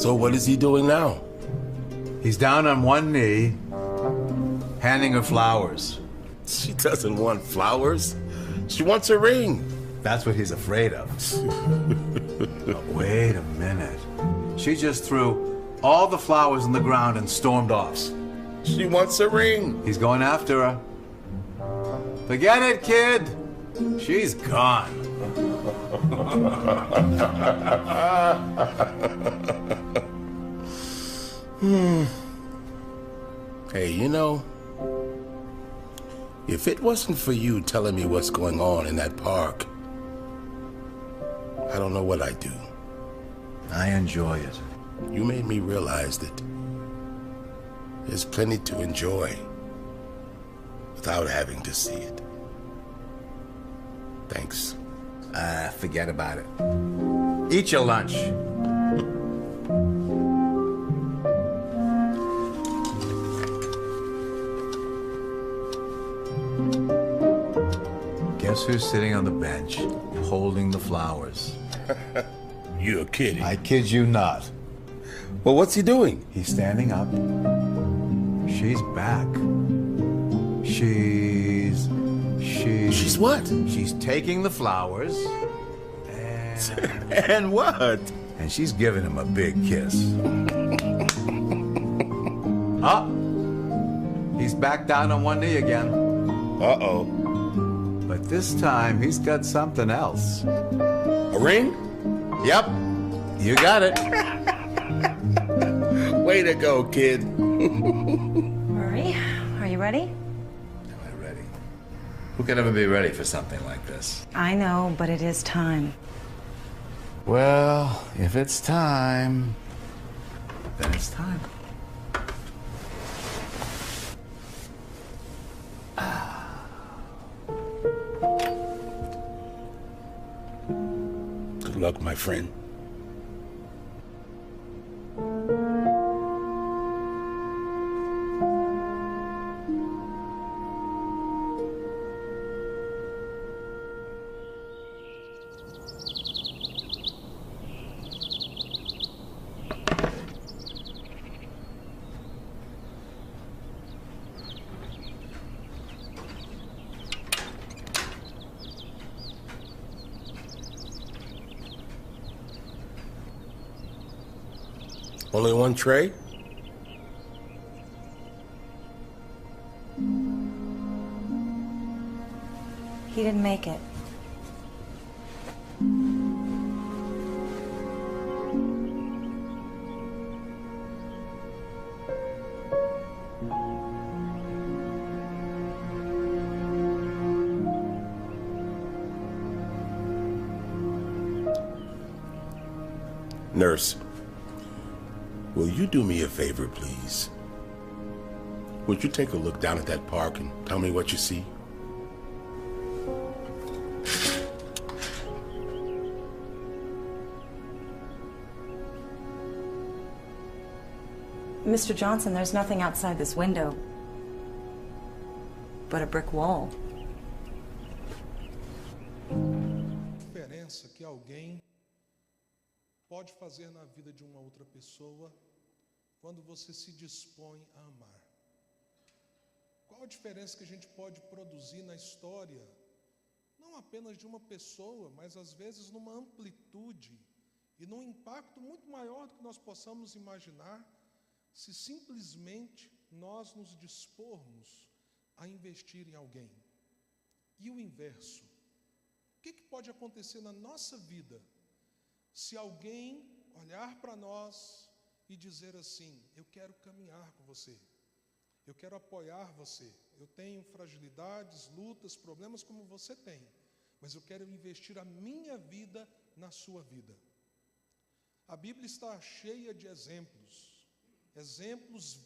So what is he doing now? He's down on one knee, handing her flowers. She doesn't want flowers. She wants a ring. That's what he's afraid of. But wait a minute. She just threw all the flowers on the ground and stormed off. She wants a ring. He's going after her. Forget it, kid. She's gone. Hey, you know, if it wasn't for you telling me what's going on in that park, I don't know what I'd do. I enjoy it. You made me realize that there's plenty to enjoy without having to see it. Thanks. Forget about it. Eat your lunch. Guess who's sitting on the bench, holding the flowers? You're kidding. I kid you not. Well, what's he doing? He's standing up. She's back. She's what? She's taking the flowers. And what? And she's giving him a big kiss. Oh, he's back down on one knee again. Uh-oh. But this time, he's got something else. A ring? Yep, you got it. Way to go, kid. Murray, are you ready? Am I ready? Who could ever be ready for something like this? I know, but it is time. Well, if it's time, then it's time. Good luck, my friend. Only one tray? He didn't make it. Nurse, will you do me a favor, please? Would you take a look down at that park and tell me what you see? Mr. Johnson, there's nothing outside this window but a brick wall. Diferença que alguém pode fazer na vida de uma outra pessoa quando você se dispõe a amar. Qual a diferença que a gente pode produzir na história, não apenas de uma pessoa, mas às vezes numa amplitude e num impacto muito maior do que nós possamos imaginar, se simplesmente nós nos dispormos a investir em alguém. E o inverso? O que pode acontecer na nossa vida se alguém olhar para nós e dizer assim: eu quero caminhar com você, eu quero apoiar você, eu tenho fragilidades, lutas, problemas como você tem, mas eu quero investir a minha vida na sua vida. A Bíblia está cheia de exemplos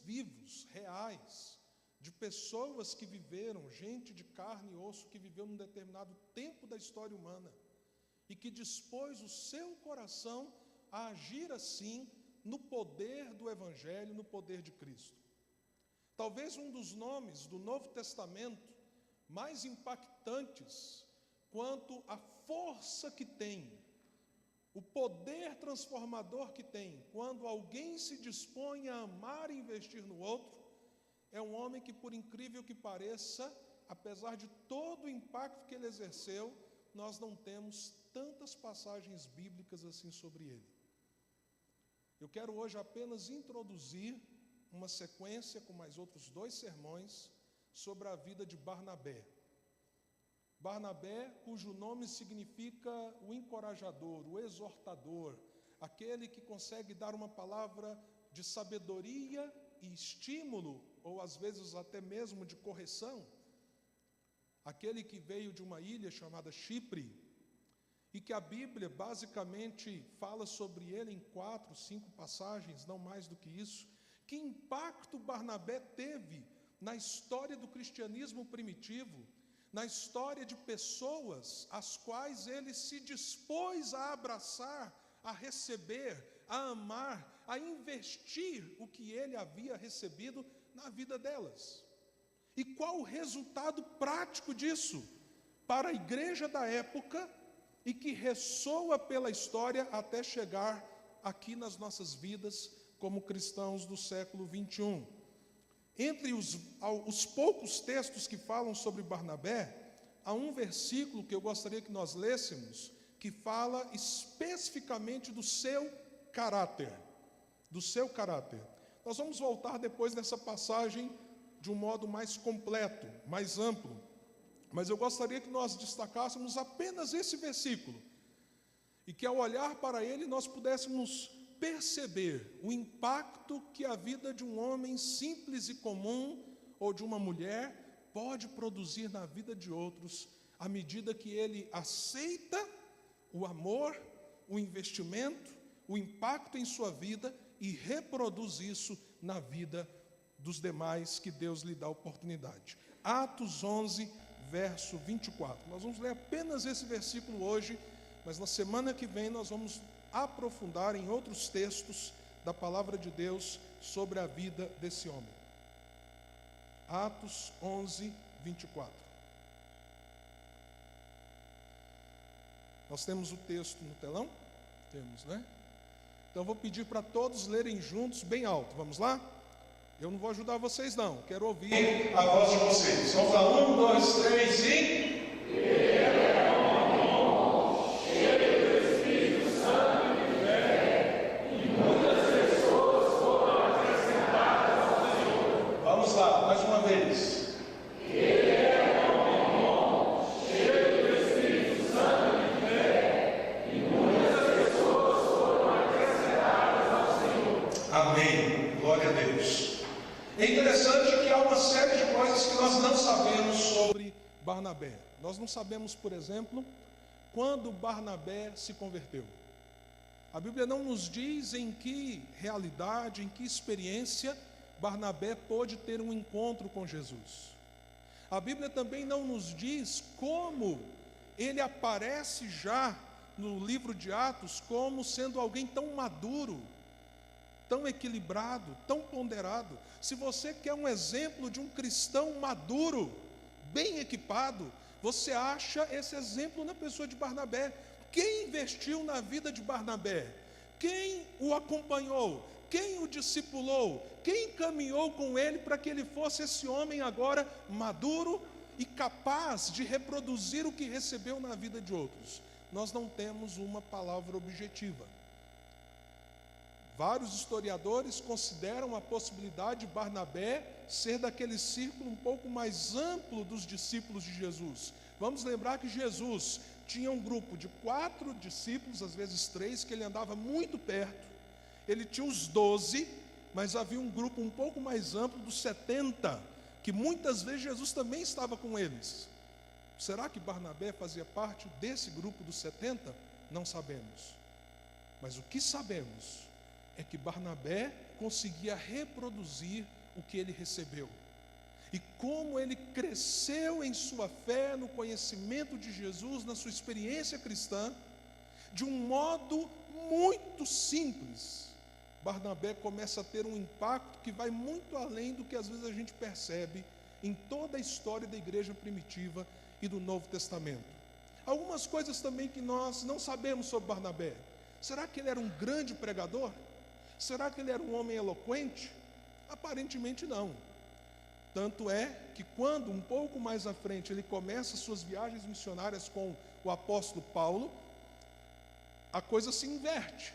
vivos, reais, de pessoas que viveram, gente de carne e osso que viveu num determinado tempo da história humana e que dispôs o seu coração a agir assim no poder do Evangelho, no poder de Cristo. Talvez um dos nomes do Novo Testamento mais impactantes quanto à força que tem o poder transformador que tem quando alguém se dispõe a amar e investir no outro, é um homem que, por incrível que pareça, apesar de todo o impacto que ele exerceu, nós não temos tantas passagens bíblicas assim sobre ele. Eu quero hoje apenas introduzir uma sequência com mais outros 2 sermões sobre a vida de Barnabé. Barnabé, cujo nome significa o encorajador, o exortador, aquele que consegue dar uma palavra de sabedoria e estímulo, ou às vezes até mesmo de correção, aquele que veio de uma ilha chamada Chipre, e que a Bíblia basicamente fala sobre ele em 4, 5 passagens, não mais do que isso. Que impacto Barnabé teve na história do cristianismo primitivo, na história de pessoas às quais ele se dispôs a abraçar, a receber, a amar, a investir o que ele havia recebido na vida delas. E qual o resultado prático disso para a igreja da época e que ressoa pela história até chegar aqui nas nossas vidas como cristãos do século 21. Entre os poucos textos que falam sobre Barnabé, há um versículo que eu gostaria que nós lêssemos, que fala especificamente do seu caráter. Do seu caráter. Nós vamos voltar depois nessa passagem de um modo mais completo, mais amplo. Mas eu gostaria que nós destacássemos apenas esse versículo. E que ao olhar para ele nós pudéssemos perceber o impacto que a vida de um homem simples e comum, ou de uma mulher, pode produzir na vida de outros, à medida que ele aceita o amor, o investimento, o impacto em sua vida e reproduz isso na vida dos demais que Deus lhe dá oportunidade. Atos 11, verso 24. Nós vamos ler apenas esse versículo hoje, mas na semana que vem nós vamos aprofundar em outros textos da palavra de Deus sobre a vida desse homem. Atos 11, 24. Nós temos o texto no telão? Temos, né? Então eu vou pedir para todos lerem juntos, bem alto. Vamos lá? Eu não vou ajudar vocês não, quero ouvir a voz de vocês. Vamos lá, 1, 2, 3 e... Vamos lá, mais uma vez. Amém, glória a Deus. É interessante que há uma série de coisas que nós não sabemos sobre Barnabé. Nós não sabemos, por exemplo, quando Barnabé se converteu. A Bíblia não nos diz em que realidade, em que experiência Barnabé pôde ter um encontro com Jesus. A Bíblia também não nos diz como ele aparece já no livro de Atos como sendo alguém tão maduro, tão equilibrado, tão ponderado. Se você quer um exemplo de um cristão maduro, bem equipado, você acha esse exemplo na pessoa de Barnabé. Quem investiu na vida de Barnabé? Quem o acompanhou? Quem o discipulou? Quem caminhou com ele para que ele fosse esse homem agora maduro e capaz de reproduzir o que recebeu na vida de outros? Nós não temos uma palavra objetiva. Vários historiadores consideram a possibilidade de Barnabé ser daquele círculo um pouco mais amplo dos discípulos de Jesus. Vamos lembrar que Jesus tinha um grupo de 4 discípulos, às vezes 3, que ele andava muito perto. Ele tinha os 12, mas havia um grupo um pouco mais amplo dos 70, que muitas vezes Jesus também estava com eles. Será que Barnabé fazia parte desse grupo dos 70? Não sabemos. Mas o que sabemos é que Barnabé conseguia reproduzir o que ele recebeu. E como ele cresceu em sua fé, no conhecimento de Jesus, na sua experiência cristã, de um modo muito simples, Barnabé começa a ter um impacto que vai muito além do que às vezes a gente percebe em toda a história da igreja primitiva e do Novo Testamento. Algumas coisas também que nós não sabemos sobre Barnabé. Será que ele era um grande pregador? Será que ele era um homem eloquente? Aparentemente não. Tanto é que quando, um pouco mais à frente, ele começa suas viagens missionárias com o apóstolo Paulo, a coisa se inverte.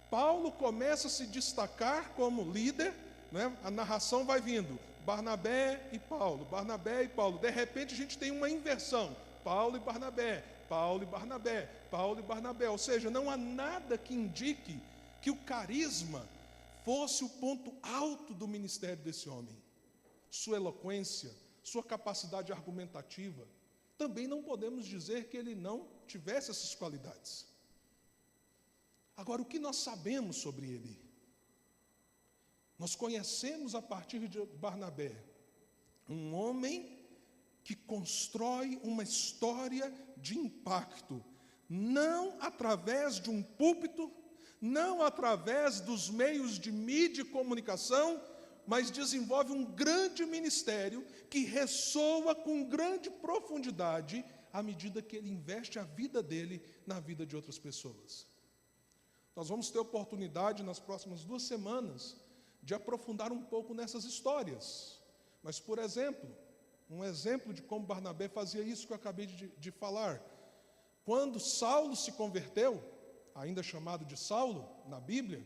Paulo começa a se destacar como líder, né? A narração vai vindo, Barnabé e Paulo, Barnabé e Paulo. De repente a gente tem uma inversão, Paulo e Barnabé, Paulo e Barnabé, Paulo e Barnabé. Ou seja, não há nada que indique que o carisma fosse o ponto alto do ministério desse homem. Sua eloquência, sua capacidade argumentativa. Também não podemos dizer que ele não tivesse essas qualidades. Agora, o que nós sabemos sobre ele? Nós conhecemos a partir de Barnabé um homem que constrói uma história de impacto, não através de um púlpito, não através dos meios de mídia e comunicação, mas desenvolve um grande ministério que ressoa com grande profundidade à medida que ele investe a vida dele na vida de outras pessoas. Nós vamos ter oportunidade nas próximas 2 semanas de aprofundar um pouco nessas histórias. Mas, por exemplo, um exemplo de como Barnabé fazia isso que eu acabei de falar. Quando Saulo se converteu, ainda chamado de Saulo na Bíblia,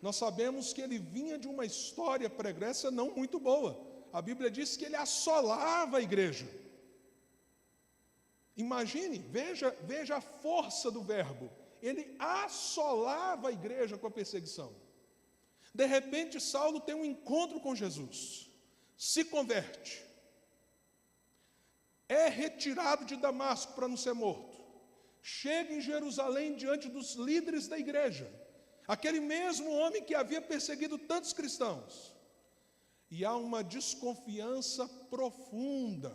nós sabemos que ele vinha de uma história pregressa não muito boa. A Bíblia diz que ele assolava a igreja. Imagine, veja a força do verbo. Ele assolava a igreja com a perseguição. De repente, Saulo tem um encontro com Jesus, se converte, é retirado de Damasco para não ser morto, chega em Jerusalém diante dos líderes da igreja, aquele mesmo homem que havia perseguido tantos cristãos, e há uma desconfiança profunda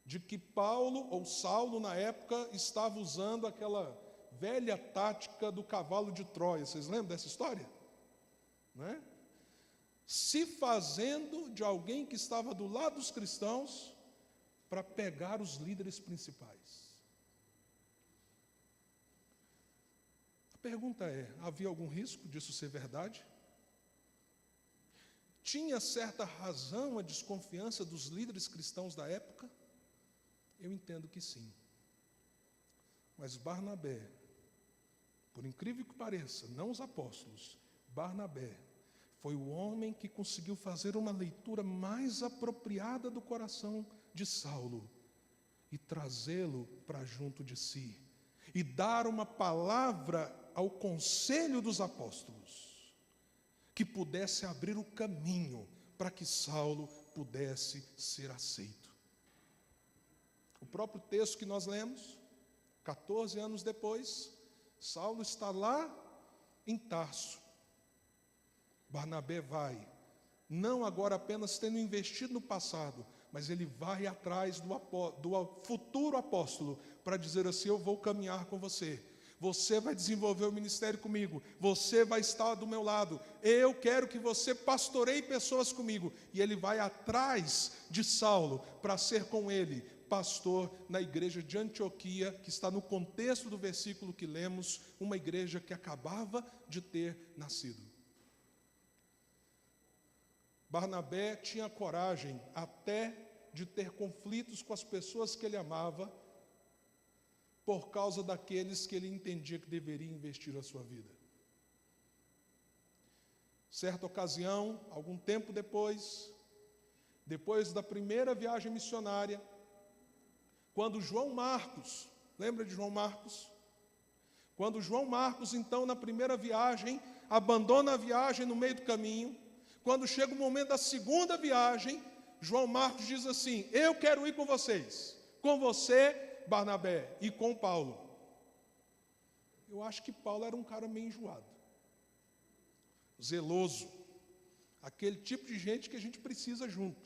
de que Paulo, ou Saulo na época, estava usando aquela velha tática do cavalo de Troia. Vocês lembram dessa história? Não é? Se fazendo de alguém que estava do lado dos cristãos para pegar os líderes principais. A pergunta é, havia algum risco disso ser verdade? Tinha certa razão a desconfiança dos líderes cristãos da época? Eu entendo que sim. Mas Barnabé, por incrível que pareça, não os apóstolos, Barnabé foi o homem que conseguiu fazer uma leitura mais apropriada do coração de Saulo e trazê-lo para junto de si e dar uma palavra ao conselho dos apóstolos que pudesse abrir o caminho para que Saulo pudesse ser aceito. O próprio texto que nós lemos, 14 anos depois, Saulo está lá em Tarso. Barnabé vai, não agora apenas tendo investido no passado, mas ele vai atrás do futuro apóstolo para dizer assim: eu vou caminhar com você, você vai desenvolver o ministério comigo, você vai estar do meu lado, eu quero que você pastoreie pessoas comigo. E ele vai atrás de Saulo para ser com ele pastor na igreja de Antioquia, que está no contexto do versículo que lemos, uma igreja que acabava de ter nascido. Barnabé tinha coragem até de ter conflitos com as pessoas que ele amava, por causa daqueles que ele entendia que deveria investir a sua vida. Certa ocasião, algum tempo depois da primeira viagem missionária, quando João Marcos, lembra de João Marcos? Quando João Marcos, então, na primeira viagem, abandona a viagem no meio do caminho, quando chega o momento da segunda viagem, João Marcos diz assim: eu quero ir com vocês, com você, Barnabé, e com Paulo. Eu acho que Paulo era um cara meio enjoado, zeloso, aquele tipo de gente que a gente precisa junto,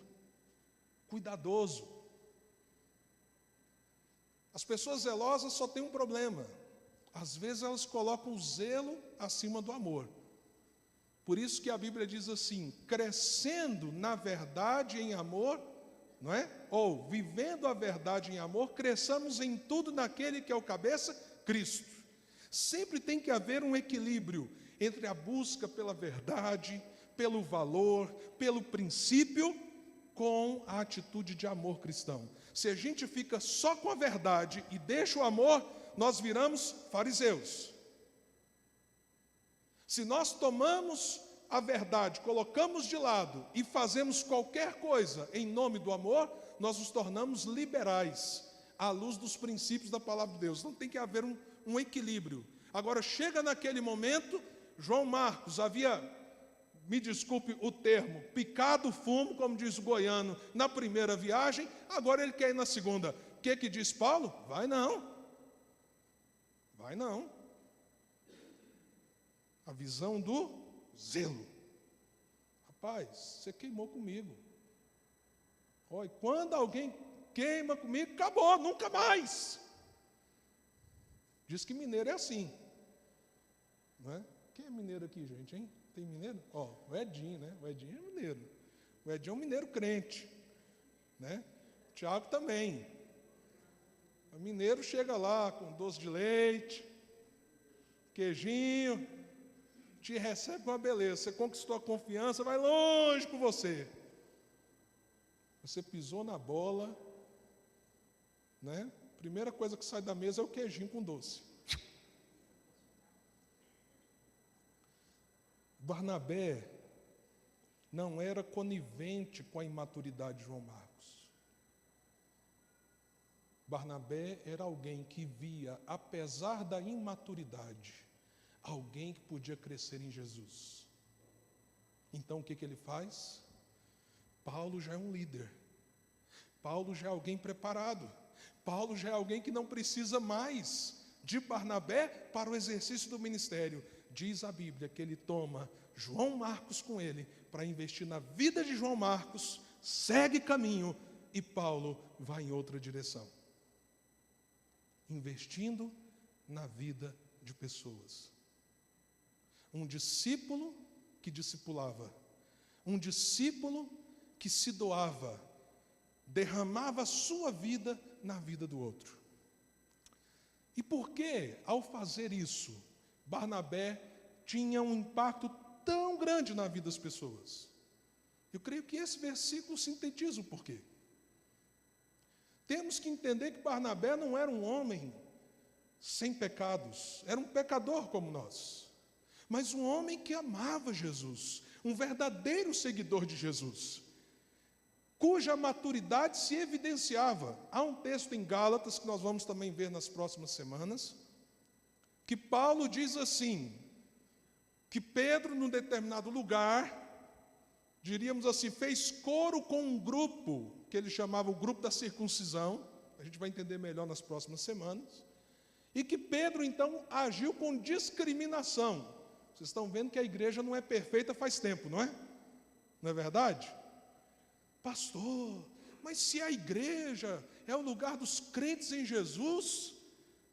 cuidadoso. As pessoas zelosas só têm um problema: às vezes elas colocam o zelo acima do amor. Por isso que a Bíblia diz assim: crescendo na verdade em amor, não é? Ou vivendo a verdade em amor, cresçamos em tudo naquele que é o cabeça, Cristo. Sempre tem que haver um equilíbrio entre a busca pela verdade, pelo valor, pelo princípio, com a atitude de amor cristão. Se a gente fica só com a verdade e deixa o amor, nós viramos fariseus. Se nós tomamos a verdade, colocamos de lado e fazemos qualquer coisa em nome do amor, nós nos tornamos liberais, à luz dos princípios da palavra de Deus. Então tem que haver um equilíbrio. Agora, chega naquele momento, João Marcos havia, me desculpe o termo, picado fumo, como diz o goiano, na primeira viagem, agora ele quer ir na segunda. O que diz Paulo? Vai não. Vai não. A visão do zelo. Rapaz, você queimou comigo. Olha, quando alguém queima comigo, acabou, nunca mais. Diz que mineiro é assim. Não é? Quem é mineiro aqui, gente, hein? Tem mineiro? Ó, o Edinho, né? O Edinho é mineiro. O Edinho é um mineiro crente. Né? O Tiago também. O mineiro chega lá com doce de leite, queijinho, te recebe com uma beleza. Você conquistou a confiança, vai longe com você. Você pisou na bola, né? Primeira coisa que sai da mesa é o queijinho com doce. Barnabé não era conivente com a imaturidade de João Marcos. Barnabé era alguém que via, apesar da imaturidade, alguém que podia crescer em Jesus. Então o que ele faz? Paulo já é um líder. Paulo já é alguém preparado. Paulo já é alguém que não precisa mais de Barnabé para o exercício do ministério. Diz a Bíblia que ele toma João Marcos com ele para investir na vida de João Marcos, segue caminho e Paulo vai em outra direção. Investindo na vida de pessoas. Um discípulo que discipulava. Um discípulo que se doava. Derramava a sua vida na vida do outro. E por que, ao fazer isso, Barnabé tinha um impacto tão grande na vida das pessoas? Eu creio que esse versículo sintetiza o porquê. Temos que entender que Barnabé não era um homem sem pecados, era um pecador como nós, mas um homem que amava Jesus, um verdadeiro seguidor de Jesus, cuja maturidade se evidenciava. Há um texto em Gálatas, que nós vamos também ver nas próximas semanas, que Paulo diz assim, que Pedro, num determinado lugar, diríamos assim, fez coro com um grupo, que ele chamava o grupo da circuncisão, a gente vai entender melhor nas próximas semanas, e que Pedro, então, agiu com discriminação. Vocês estão vendo que a igreja não é perfeita faz tempo, não é? Não é verdade? Pastor, mas se a igreja é o lugar dos crentes em Jesus,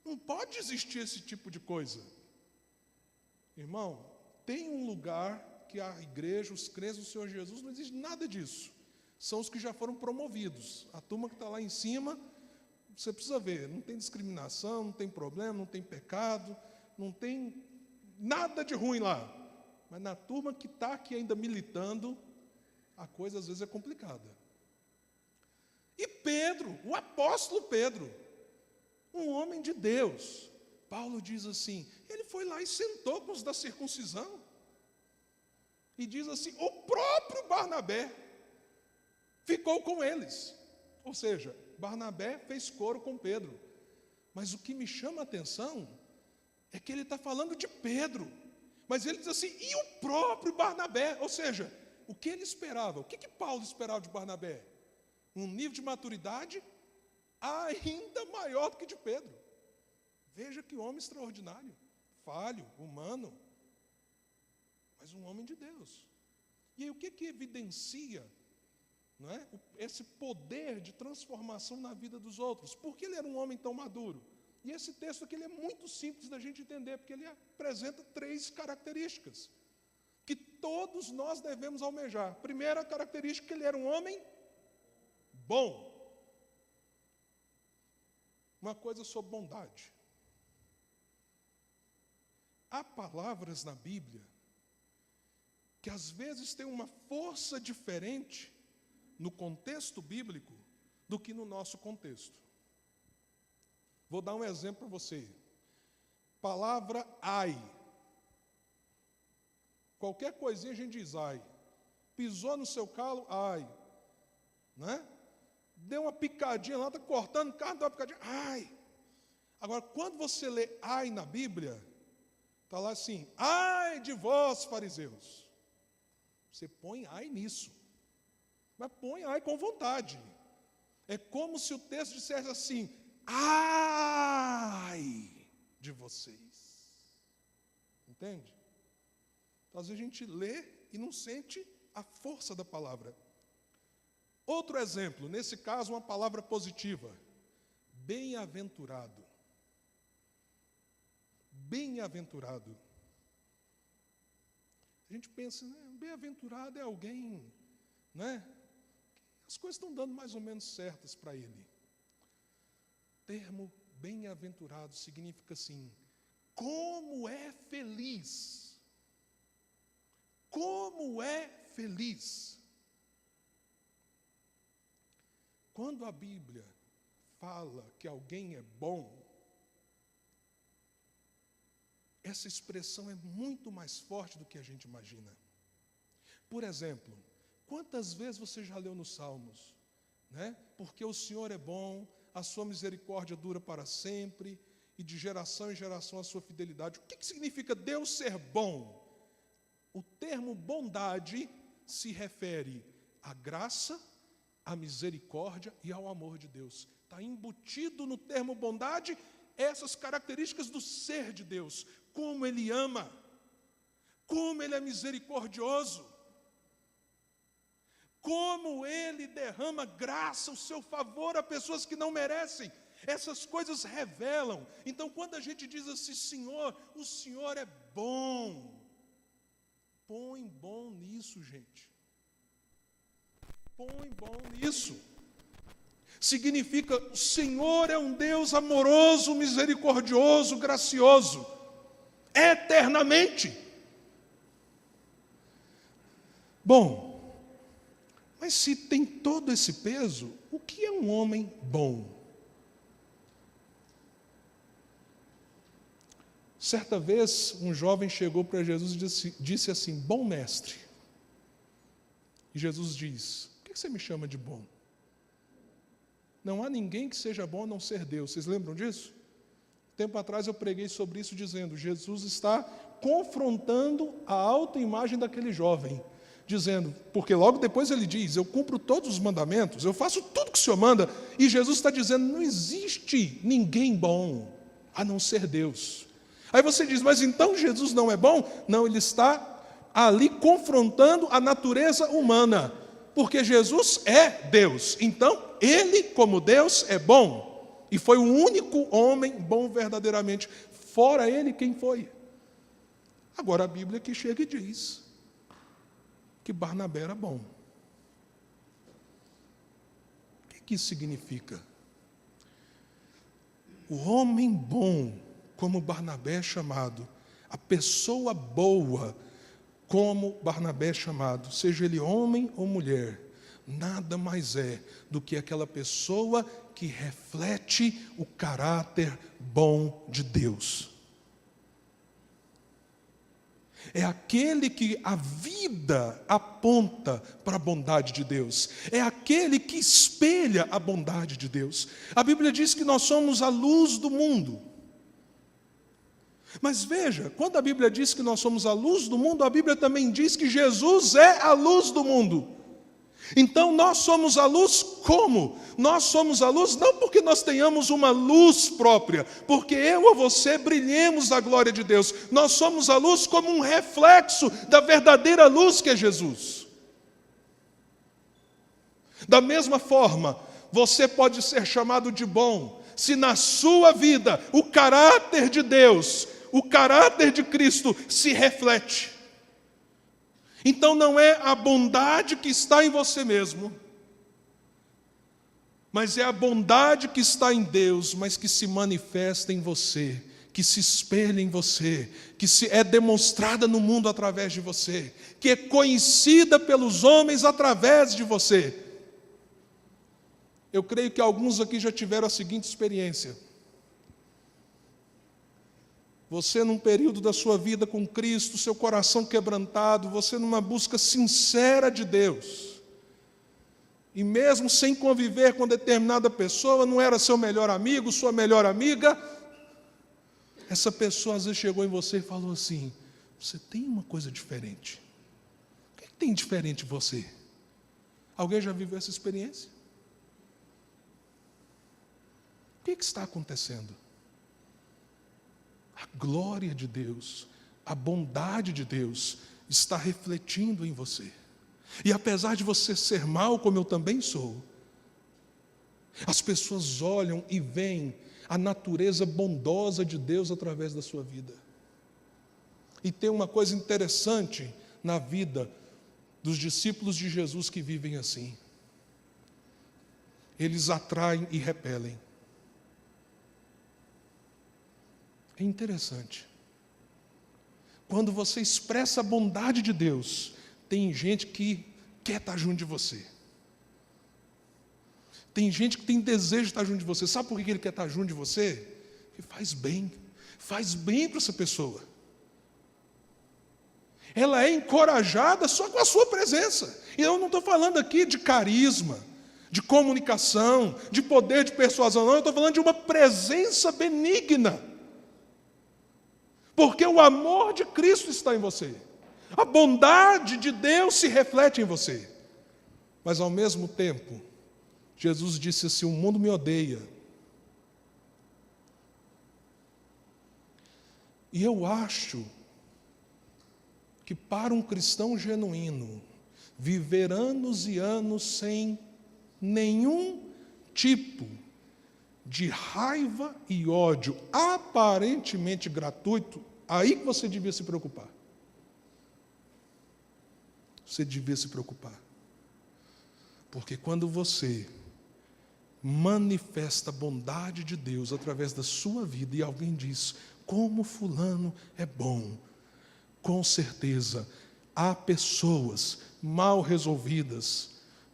não pode existir esse tipo de coisa. Irmão, tem um lugar que a igreja, os crentes do Senhor Jesus, não existe nada disso. São os que já foram promovidos. A turma que está lá em cima, você precisa ver, não tem discriminação, não tem problema, não tem pecado, não tem nada de ruim lá. Mas na turma que está aqui ainda militando, a coisa às vezes é complicada. E Pedro, o apóstolo Pedro, um homem de Deus, Paulo diz assim, ele foi lá e sentou com os da circuncisão. E diz assim, o próprio Barnabé ficou com eles. Ou seja, Barnabé fez coro com Pedro. Mas o que me chama a atenção é que ele está falando de Pedro. Mas ele diz assim, e o próprio Barnabé? Ou seja, o que ele esperava? O que Paulo esperava de Barnabé? Um nível de maturidade ainda maior do que de Pedro. Veja que homem extraordinário, falho, humano, mas um homem de Deus. E aí o que evidencia, não é, esse poder de transformação na vida dos outros? Por que ele era um homem tão maduro? E esse texto aqui ele é muito simples da gente entender, porque ele apresenta 3 características que todos nós devemos almejar. Primeira característica, que ele era um homem bom. Uma coisa sobre bondade. há palavras na Bíblia que às vezes têm uma força diferente no contexto bíblico do que no nosso contexto. Vou dar um exemplo para você. Palavra ai. Qualquer coisinha a gente diz ai. Pisou no seu calo, ai. Né? Deu uma picadinha lá, está cortando o carro, deu uma picadinha, ai. Agora, quando você lê ai na Bíblia, está lá assim, ai de vós, fariseus. Você põe ai nisso. Mas põe ai com vontade. É como se o texto dissesse assim, ai de vocês. Entende? Então, às vezes a gente lê e não sente a força da palavra. Outro exemplo, nesse caso uma palavra positiva. Bem-aventurado. Bem-aventurado. A gente pensa, né, bem-aventurado é alguém, né? As coisas estão dando mais ou menos certas para ele. O termo bem-aventurado significa assim, como é feliz. Como é feliz. Quando a Bíblia fala que alguém é bom, essa expressão é muito mais forte do que a gente imagina. Por exemplo, quantas vezes você já leu nos Salmos, né? Porque o Senhor é bom, a sua misericórdia dura para sempre, e de geração em geração a sua fidelidade. O que significa Deus ser bom? O termo bondade se refere à graça, à misericórdia e ao amor de Deus. Está embutido no termo bondade essas características do ser de Deus. Como Ele ama, como Ele é misericordioso, como Ele derrama graça, o seu favor a pessoas que não merecem. Essas coisas revelam. Então, quando a gente diz assim, Senhor, o Senhor é bom, põe bom nisso, gente. Põe bom nisso. Significa, o Senhor é um Deus amoroso, misericordioso, gracioso, eternamente. Bom, mas se tem todo esse peso, o que é um homem bom? Certa vez, um jovem chegou para Jesus e disse assim, bom mestre. E Jesus diz, por que você me chama de bom? Não há ninguém que seja bom a não ser Deus. Vocês lembram disso? Tempo atrás eu preguei sobre isso dizendo, Jesus está confrontando a autoimagem daquele jovem, dizendo, porque logo depois ele diz, eu cumpro todos os mandamentos, eu faço tudo que o Senhor manda, e Jesus está dizendo, não existe ninguém bom a não ser Deus. Aí você diz, mas então Jesus não é bom? Não, ele está ali confrontando a natureza humana, porque Jesus é Deus, então ele como Deus é bom, e foi o único homem bom verdadeiramente, fora ele quem foi? Agora a Bíblia que chega e diz que Barnabé era bom. O que isso significa? O homem bom, como Barnabé é chamado, a pessoa boa, como Barnabé é chamado, seja ele homem ou mulher, nada mais é do que aquela pessoa que reflete o caráter bom de Deus. É aquele que a vida aponta para a bondade de Deus. É aquele que espelha a bondade de Deus. A Bíblia diz que nós somos a luz do mundo. Mas veja, quando a Bíblia diz que nós somos a luz do mundo, a Bíblia também diz que Jesus é a luz do mundo. Então nós somos a luz como? Nós somos a luz não porque nós tenhamos uma luz própria, porque eu ou você brilhemos a glória de Deus. Nós somos a luz como um reflexo da verdadeira luz que é Jesus. Da mesma forma, você pode ser chamado de bom, se na sua vida o caráter de Deus, o caráter de Cristo se reflete. Então não é a bondade que está em você mesmo, mas é a bondade que está em Deus, mas que se manifesta em você, que se espelha em você, que é demonstrada no mundo através de você, que é conhecida pelos homens através de você. Eu creio que alguns aqui já tiveram a seguinte experiência. Você, num período da sua vida com Cristo, seu coração quebrantado, você numa busca sincera de Deus, e mesmo sem conviver com determinada pessoa, não era seu melhor amigo, sua melhor amiga, essa pessoa às vezes chegou em você e falou assim: você tem uma coisa diferente. O que tem diferente em você? Alguém já viveu essa experiência? O que está acontecendo? A glória de Deus, a bondade de Deus está refletindo em você. E apesar de você ser mau, como eu também sou, as pessoas olham e veem a natureza bondosa de Deus através da sua vida. E tem uma coisa interessante na vida dos discípulos de Jesus que vivem assim. Eles atraem e repelem. É interessante. Quando você expressa a bondade de Deus, tem gente que quer estar junto de você. Tem gente que tem desejo de estar junto de você. Sabe por que ele quer estar junto de você? Porque faz bem para essa pessoa. Ela é encorajada só com a sua presença. E eu não estou falando aqui de carisma, de comunicação, de poder de persuasão, não. Eu estou falando de uma presença benigna. Porque o amor de Cristo está em você. A bondade de Deus se reflete em você. Mas ao mesmo tempo, Jesus disse assim: o mundo me odeia. E eu acho que para um cristão genuíno, viver anos e anos sem nenhum tipo de raiva e ódio aparentemente gratuito, aí que você devia se preocupar. Você devia se preocupar. Porque quando você manifesta a bondade de Deus através da sua vida e alguém diz: como fulano é bom, com certeza há pessoas mal resolvidas,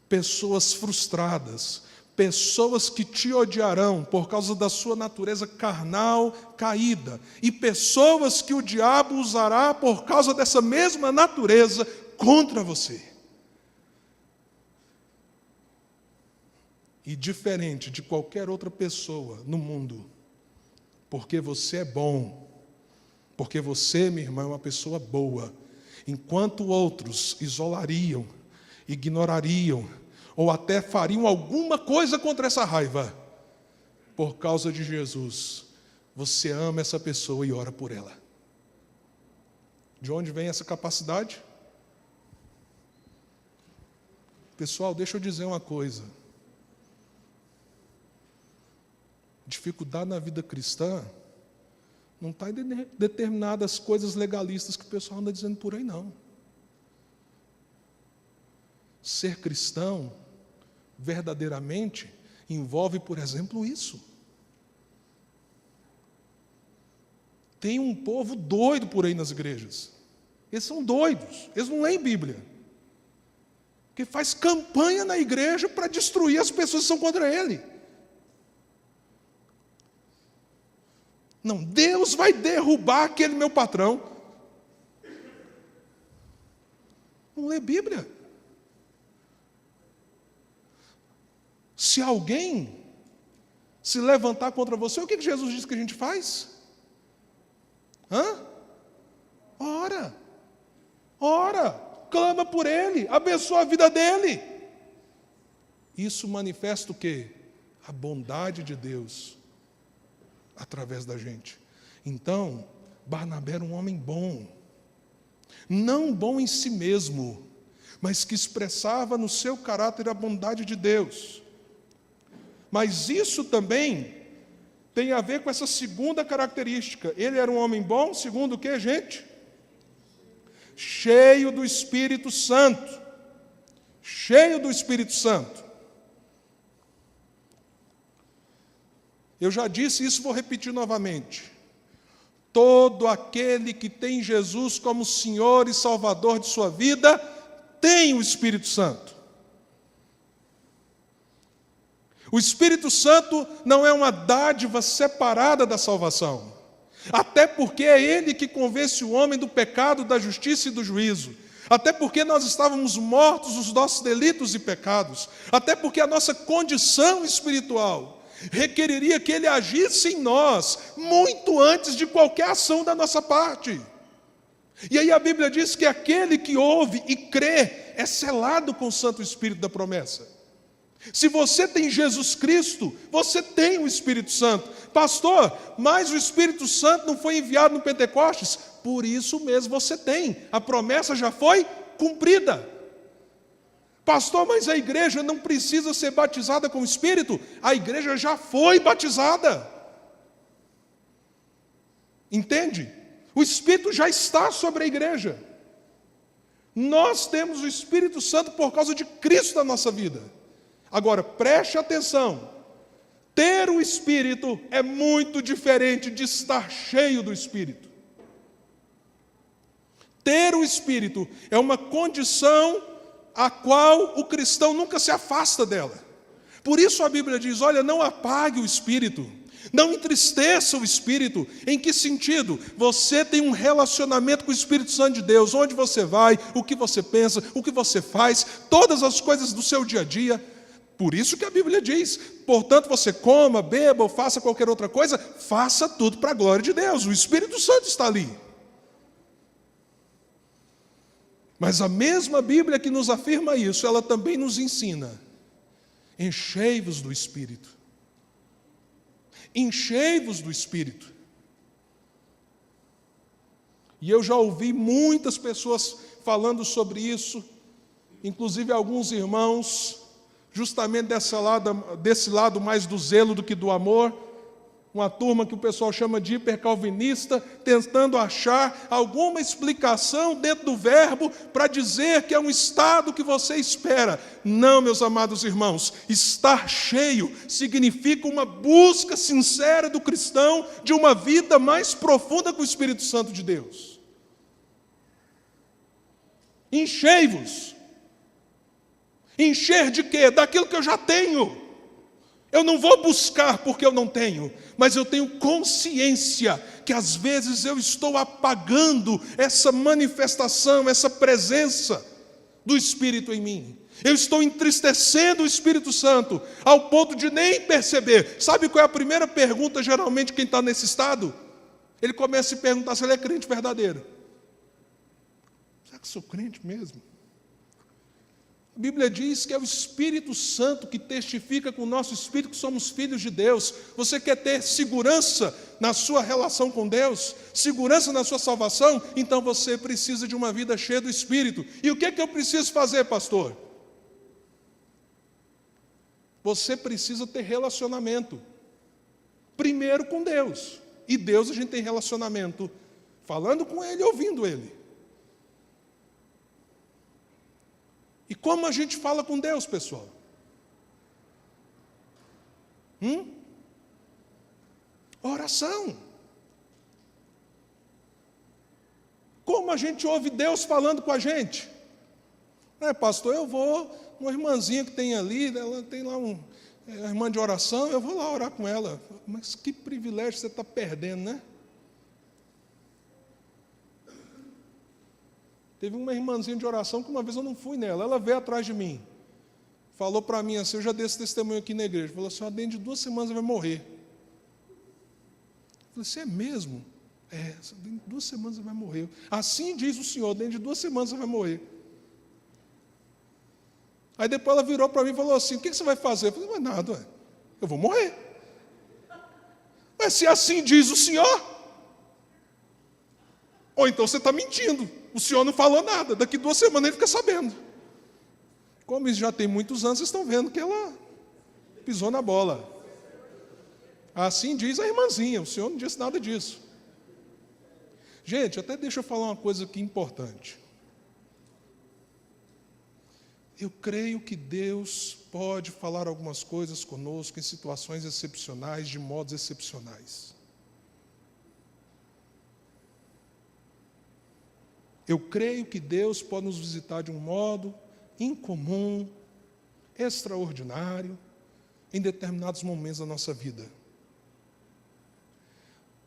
pessoas frustradas, pessoas que te odiarão por causa da sua natureza carnal caída, e pessoas que o diabo usará por causa dessa mesma natureza contra você. E diferente de qualquer outra pessoa no mundo, porque você é bom, porque você, minha irmã, é uma pessoa boa, enquanto outros isolariam, ignorariam, ou até fariam alguma coisa contra essa raiva, por causa de Jesus, você ama essa pessoa e ora por ela. De onde vem essa capacidade? Pessoal, deixa eu dizer uma coisa. Dificuldade na vida cristã não está em determinadas coisas legalistas que o pessoal anda dizendo por aí, não. Ser cristão, verdadeiramente, envolve, por exemplo, isso. Tem um povo doido por aí nas igrejas. Eles são doidos, eles não leem Bíblia. Que faz campanha na igreja para destruir as pessoas que são contra ele. Não, Deus vai derrubar aquele meu patrão. Não lê Bíblia. Se alguém se levantar contra você, o que Jesus diz que a gente faz? Ora, clama por ele, abençoa a vida dele. Isso manifesta o quê? A bondade de Deus através da gente. Então, Barnabé era um homem bom, não bom em si mesmo, mas que expressava no seu caráter a bondade de Deus. Mas isso também tem a ver com essa segunda característica. Ele era um homem bom, segundo o que, gente? Cheio do Espírito Santo. Cheio do Espírito Santo. Eu já disse isso, vou repetir novamente. Todo aquele que tem Jesus como Senhor e Salvador de sua vida tem o Espírito Santo. O Espírito Santo não é uma dádiva separada da salvação, até porque é Ele que convence o homem do pecado, da justiça e do juízo, até porque nós estávamos mortos nos nossos delitos e pecados, até porque a nossa condição espiritual requeriria que Ele agisse em nós muito antes de qualquer ação da nossa parte. E aí a Bíblia diz que aquele que ouve e crê é selado com o Santo Espírito da promessa. Se você tem Jesus Cristo, você tem o Espírito Santo. Pastor, mas o Espírito Santo não foi enviado no Pentecostes? Por isso mesmo você tem. A promessa já foi cumprida. Pastor, mas a igreja não precisa ser batizada com o Espírito? A igreja já foi batizada. Entende? O Espírito já está sobre a igreja. Nós temos o Espírito Santo por causa de Cristo na nossa vida. Agora, preste atenção. Ter o Espírito é muito diferente de estar cheio do Espírito. Ter o Espírito é uma condição a qual o cristão nunca se afasta dela. Por isso a Bíblia diz, olha, não apague o Espírito, não entristeça o Espírito. Em que sentido? Você tem um relacionamento com o Espírito Santo de Deus, onde você vai, o que você pensa, o que você faz, todas as coisas do seu dia a dia. Por isso que a Bíblia diz, portanto, você coma, beba ou faça qualquer outra coisa, faça tudo para a glória de Deus. O Espírito Santo está ali. Mas a mesma Bíblia que nos afirma isso, ela também nos ensina, enchei-vos do Espírito. Enchei-vos do Espírito. E eu já ouvi muitas pessoas falando sobre isso, inclusive alguns irmãos, justamente desse lado mais do zelo do que do amor, uma turma que o pessoal chama de hipercalvinista, tentando achar alguma explicação dentro do verbo para dizer que é um estado que você espera. Não, meus amados irmãos, estar cheio significa uma busca sincera do cristão de uma vida mais profunda com o Espírito Santo de Deus. Enchei-vos. Encher de quê? Daquilo que eu já tenho. Eu não vou buscar porque eu não tenho, mas eu tenho consciência que às vezes eu estou apagando essa manifestação, essa presença do Espírito em mim. Eu estou entristecendo o Espírito Santo ao ponto de nem perceber. Sabe qual é a primeira pergunta, geralmente, quem está nesse estado? Ele começa a se perguntar se ele é crente verdadeiro. Será que sou crente mesmo? A Bíblia diz que é o Espírito Santo que testifica com o nosso espírito que somos filhos de Deus. Você quer ter segurança na sua relação com Deus? Segurança na sua salvação? Então você precisa de uma vida cheia do Espírito. E o que é que eu preciso fazer, pastor? Você precisa ter relacionamento. Primeiro com Deus. E Deus a gente tem relacionamento falando com Ele, ouvindo Ele. E como a gente fala com Deus, pessoal? Oração. Como a gente ouve Deus falando com a gente? Pastor, eu vou, uma irmãzinha que tem ali, ela tem lá uma irmã de oração, eu vou lá orar com ela. Mas que privilégio você está perdendo, né? Teve uma irmãzinha de oração que uma vez eu não fui nela, ela veio atrás de mim, falou para mim assim, eu já dei esse testemunho aqui na igreja, falou assim, dentro de 2 semanas vai morrer. Eu falei, você é mesmo? Dentro de 2 semanas você vai morrer. Assim diz o Senhor, dentro de 2 semanas você vai morrer. Aí depois ela virou para mim e falou assim, o que você vai fazer? Eu falei, não é nada, eu vou morrer. Mas se assim diz o Senhor, ou então você está mentindo. O Senhor não falou nada. Daqui 2 semanas ele fica sabendo. Como isso já tem muitos anos, vocês estão vendo que ela pisou na bola. Assim diz a irmãzinha. O Senhor não disse nada disso. Gente, até deixa eu falar uma coisa aqui importante. Eu creio que Deus pode falar algumas coisas conosco em situações excepcionais, de modos excepcionais. Eu creio que Deus pode nos visitar de um modo incomum, extraordinário, em determinados momentos da nossa vida.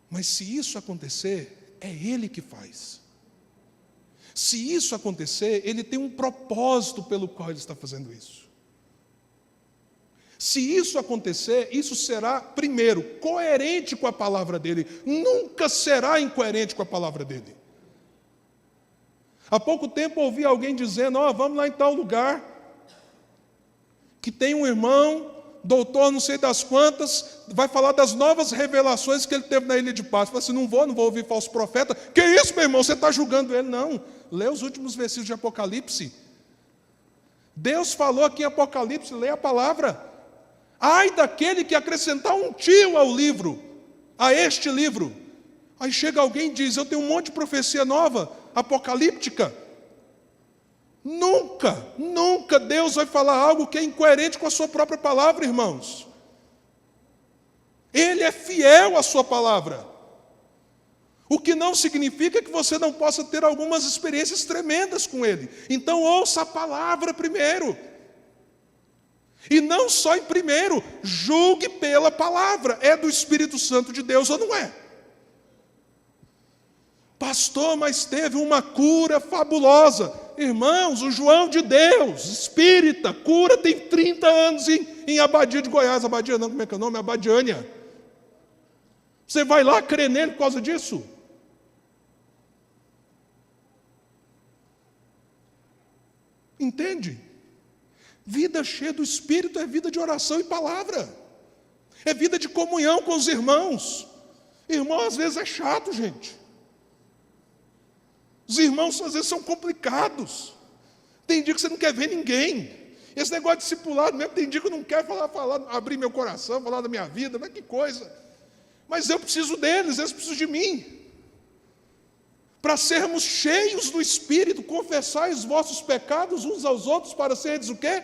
Mas se isso acontecer, é Ele que faz. Se isso acontecer, Ele tem um propósito pelo qual Ele está fazendo isso. Se isso acontecer, isso será, primeiro, coerente com a palavra dEle. Nunca será incoerente com a palavra dEle. Há pouco tempo ouvi alguém dizendo, vamos lá em tal lugar, que tem um irmão, doutor não sei das quantas, vai falar das novas revelações que ele teve na Ilha de Páscoa. Eu falei assim, não vou ouvir falso profeta. Que isso, meu irmão, você está julgando ele? Não, lê os últimos versículos de Apocalipse. Deus falou aqui em Apocalipse, lê a palavra. Ai daquele que acrescentar um tio ao livro, a este livro. Aí chega alguém e diz, eu tenho um monte de profecia nova, apocalíptica. Nunca Deus vai falar algo que é incoerente com a sua própria palavra, irmãos. Ele é fiel à sua palavra. O que não significa que você não possa ter algumas experiências tremendas com Ele. Então ouça a palavra primeiro. E não só em primeiro, julgue pela palavra. É do Espírito Santo de Deus ou não é? Pastor, mas teve uma cura fabulosa. Irmãos, o João de Deus, espírita, cura, tem 30 anos em Abadia de Goiás. Abadia não, como é que é o nome? Abadiânia. Você vai lá crer nele por causa disso? Entende? Vida cheia do Espírito é vida de oração e palavra. É vida de comunhão com os irmãos. Irmão, às vezes é chato, gente. Os irmãos, às vezes, são complicados. Tem dia que você não quer ver ninguém. Esse negócio de discipulado mesmo, tem dia que eu não quero falar, abrir meu coração, falar da minha vida, mas que coisa. Mas eu preciso deles, eles precisam de mim. Para sermos cheios do Espírito, confessai os vossos pecados uns aos outros, para seres o quê?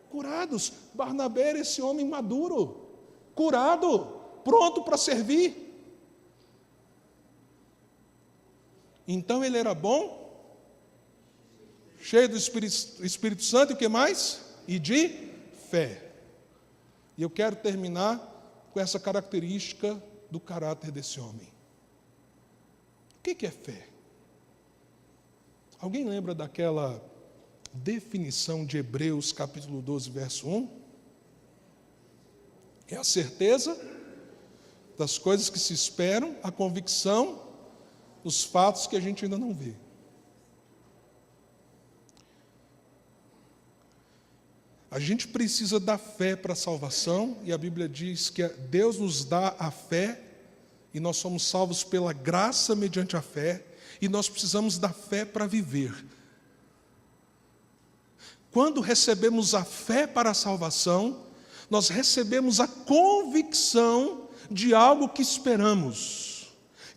Curados. Barnabé era esse homem maduro, curado, pronto para servir. Então ele era bom, cheio do Espírito Santo, e o que mais? E de fé. E eu quero terminar com essa característica do caráter desse homem. O que é fé? Alguém lembra daquela definição de Hebreus capítulo 12, verso 1? É a certeza das coisas que se esperam, a convicção dos fatos que a gente ainda não vê. A gente precisa da fé para a salvação, e a Bíblia diz que Deus nos dá a fé, e nós somos salvos pela graça mediante a fé, e nós precisamos da fé para viver. Quando recebemos a fé para a salvação, nós recebemos a convicção de algo que esperamos.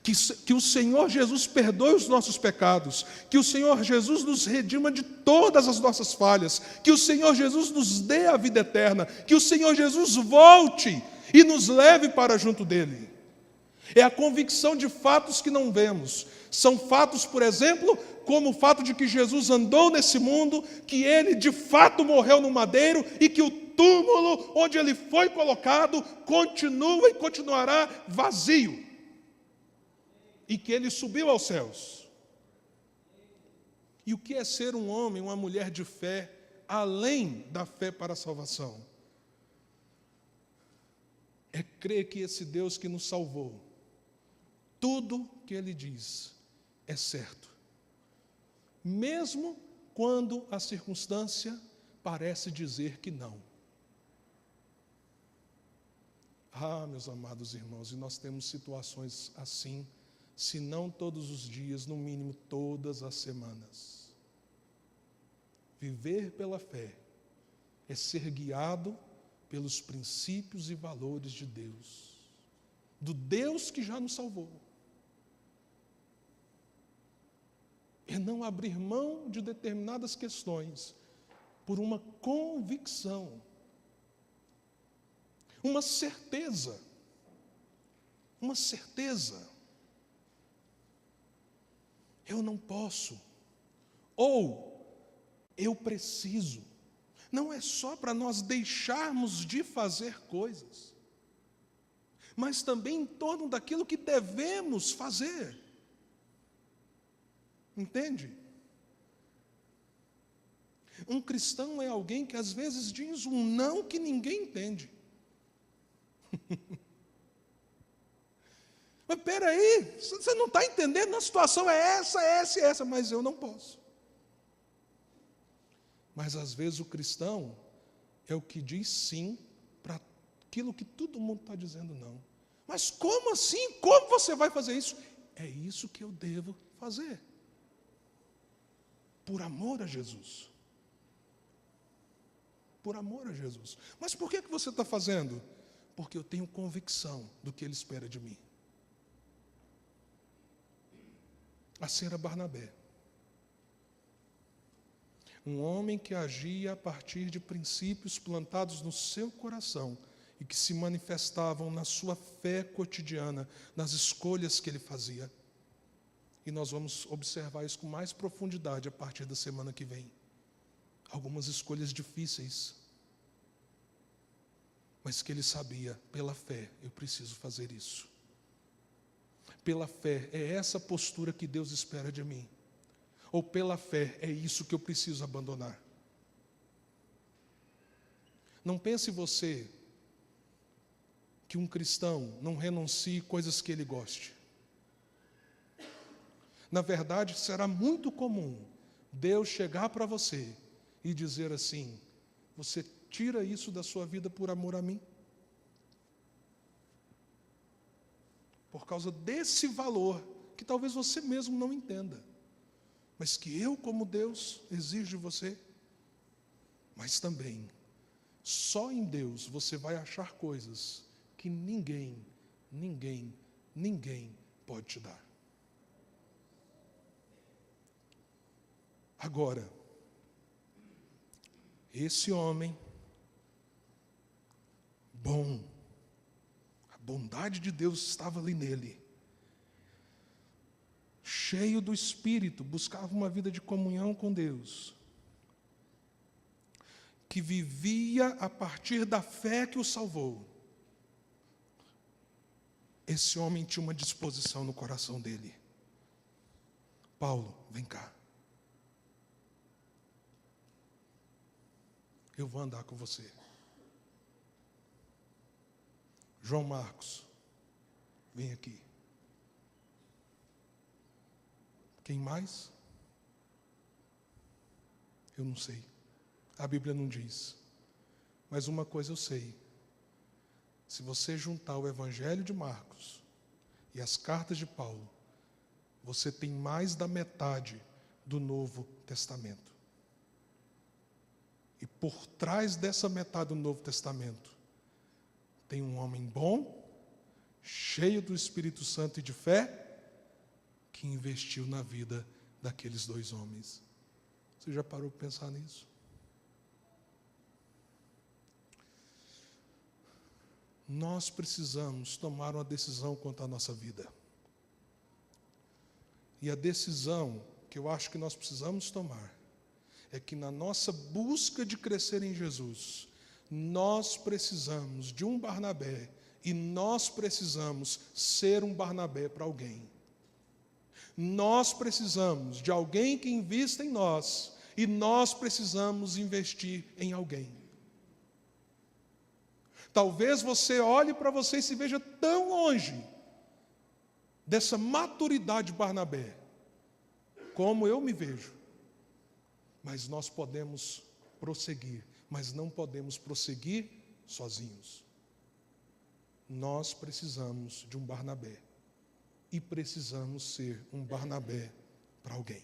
Que o Senhor Jesus perdoe os nossos pecados, que o Senhor Jesus nos redima de todas as nossas falhas, que o Senhor Jesus nos dê a vida eterna, que o Senhor Jesus volte e nos leve para junto dEle. É a convicção de fatos que não vemos. São fatos, por exemplo, como o fato de que Jesus andou nesse mundo, que Ele de fato morreu no madeiro e que o túmulo onde Ele foi colocado continua e continuará vazio. E que Ele subiu aos céus. E o que é ser um homem, uma mulher de fé, além da fé para a salvação? É crer que esse Deus que nos salvou, tudo que Ele diz é certo. Mesmo quando a circunstância parece dizer que não. Ah, meus amados irmãos, e nós temos situações assim, se não todos os dias, no mínimo todas as semanas. Viver pela fé é ser guiado pelos princípios e valores de Deus, do Deus que já nos salvou. É não abrir mão de determinadas questões por uma convicção, uma certeza. eu não posso, ou eu preciso. Não é só para nós deixarmos de fazer coisas, mas também em torno daquilo que devemos fazer. Entende? Um cristão é alguém que às vezes diz um não que ninguém entende. Mas peraí, você não está entendendo, a situação é essa, mas eu não posso. Mas às vezes o cristão é o que diz sim para aquilo que todo mundo está dizendo não. Mas como assim? Como você vai fazer isso? É isso que eu devo fazer. Por amor a Jesus. Por amor a Jesus. Mas por que você está fazendo? Porque eu tenho convicção do que Ele espera de mim. Assim era Barnabé. Um homem que agia a partir de princípios plantados no seu coração e que se manifestavam na sua fé cotidiana, nas escolhas que ele fazia. E nós vamos observar isso com mais profundidade a partir da semana que vem. Algumas escolhas difíceis, mas que ele sabia, pela fé, eu preciso fazer isso. Pela fé, é essa postura que Deus espera de mim. Ou pela fé, é isso que eu preciso abandonar. Não pense você que um cristão não renuncie coisas que ele goste. Na verdade, será muito comum Deus chegar para você e dizer assim: você tira isso da sua vida por amor a mim? Por causa desse valor que talvez você mesmo não entenda, mas que eu, como Deus, exijo de você. Mas também, só em Deus você vai achar coisas que ninguém pode te dar. Agora, esse homem bom, a bondade de Deus estava ali nele, cheio do Espírito, buscava uma vida de comunhão com Deus, que vivia a partir da fé que o salvou. Esse homem tinha uma disposição no coração dele. Paulo, vem cá. Eu vou andar com você. João Marcos, vem aqui. Quem mais? Eu não sei. A Bíblia não diz. Mas uma coisa eu sei. Se você juntar o Evangelho de Marcos e as cartas de Paulo, você tem mais da metade do Novo Testamento. E por trás dessa metade do Novo Testamento, tem um homem bom, cheio do Espírito Santo e de fé, que investiu na vida daqueles dois homens. Você já parou para pensar nisso? Nós precisamos tomar uma decisão quanto à nossa vida. E a decisão que eu acho que nós precisamos tomar é que na nossa busca de crescer em Jesus, nós precisamos de um Barnabé e nós precisamos ser um Barnabé para alguém. Nós precisamos de alguém que invista em nós e nós precisamos investir em alguém. Talvez você olhe para você e se veja tão longe dessa maturidade Barnabé, como eu me vejo. Mas nós podemos prosseguir, mas não podemos prosseguir sozinhos. Nós precisamos de um Barnabé e precisamos ser um Barnabé para alguém.